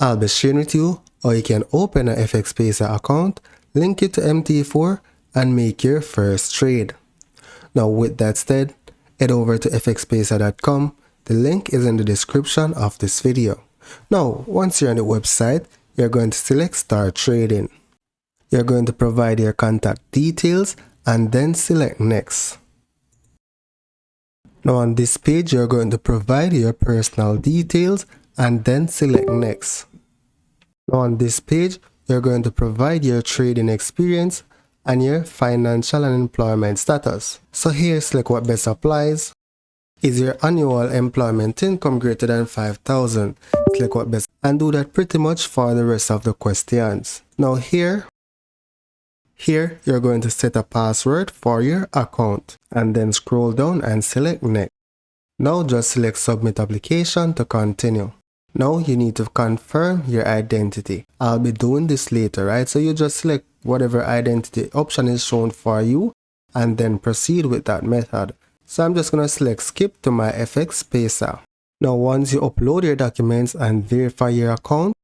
I'll be sharing with you how you can open a FxPesa account, link it to MT4 and make your first trade. Now with that said, head over to FxPesa.com. The link is in the description of this video. Now once you're on the website, you're going to select Start Trading. You're going to provide your contact details and then select Next. Now on this page, you're going to provide your personal details and then select Next. Now on this page, you're going to provide your trading experience and your financial and employment status. So here, select what best applies. Is your annual employment income greater than 5,000? Select what best and do that pretty much for the rest of the questions. Now here you're going to set a password for your account and then scroll down and select Next. Now just select Submit Application to continue. Now you need to confirm your identity. I'll be doing this later, right? So you just select whatever identity option is shown for you and then proceed with that method. So I'm just going to select Skip to my FxPesa. Now once you upload your documents and verify your account,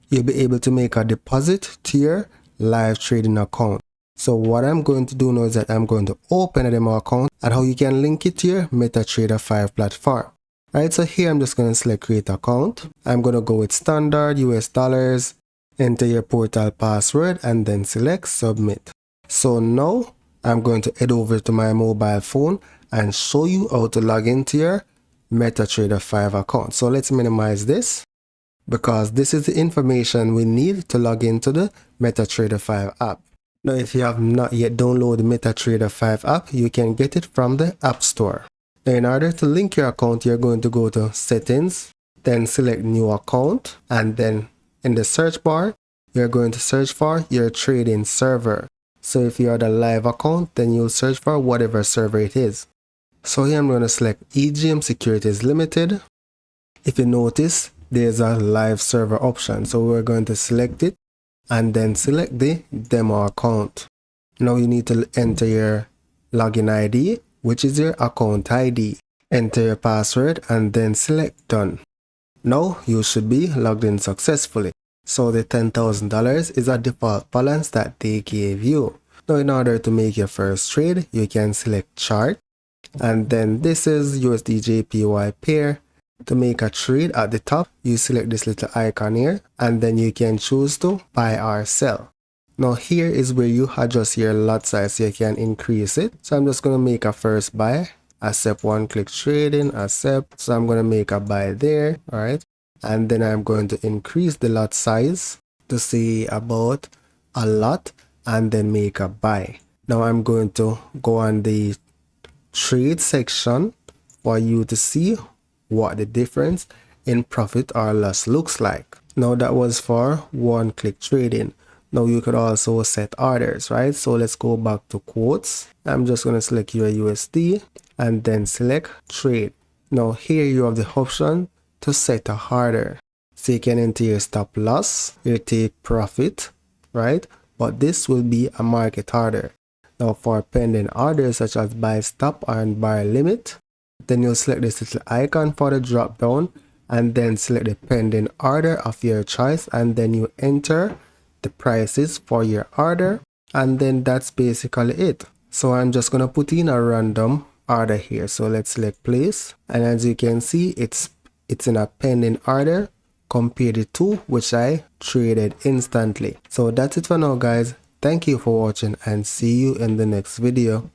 you'll be able to make a deposit to your live trading account. So what I'm going to do now is that I'm going to open a demo account and how you can link it to your MetaTrader 5 platform. Right, so here I'm just going to select Create Account. I'm going to go with Standard US dollars, enter your portal password and then select Submit. So now I'm going to head over to my mobile phone and show you how to log into your MetaTrader 5 account. So let's minimize this because this is the information we need to log into the MetaTrader 5 app. Now if you have not yet downloaded the MetaTrader 5 app, you can get it from the App Store. Now in order to link your account, you're going to go to Settings, then select New Account, and then in the search bar, you're going to search for your trading server. So if you are the live account, then you'll search for whatever server it is. So here I'm going to select EGM Securities Limited. If you notice, there's a live server option. So we're going to select it and then select the demo account. Now you need to enter your login ID, which is your account ID. Enter your password and then select Done. Now you should be logged in successfully. So the $10,000 is a default balance that they gave you. Now in order to make your first trade, you can select Chart. And then this is USD/JPY pair. To make a trade at the top, you select this little icon here and then you can choose to buy or sell. Now here is where you adjust your lot size so you can increase it. So I'm just going to make a first buy, accept one-click trading, accept. So I'm going to make a buy there, all right? And then I'm going to increase the lot size to say about a lot and then make a buy. Now I'm going to go on the trade section for you to see what the difference in profit or loss looks like. Now that was for one-click trading. Now you could also set orders, right? So let's go back to quotes. I'm just going to select your USD and then select trade. Now here you have the option to set a order. So you can enter your stop loss, your take profit, right? But this will be a market order. Now for pending orders such as buy stop and buy limit, then you'll select this little icon for the drop down and then select the pending order of your choice and then you enter the prices for your order and then that's basically it. So I'm just gonna put in a random order here. So let's select place and as you can see it's in a pending order compared to which I traded instantly. So that's it for now guys. Thank you for watching and see you in the next video.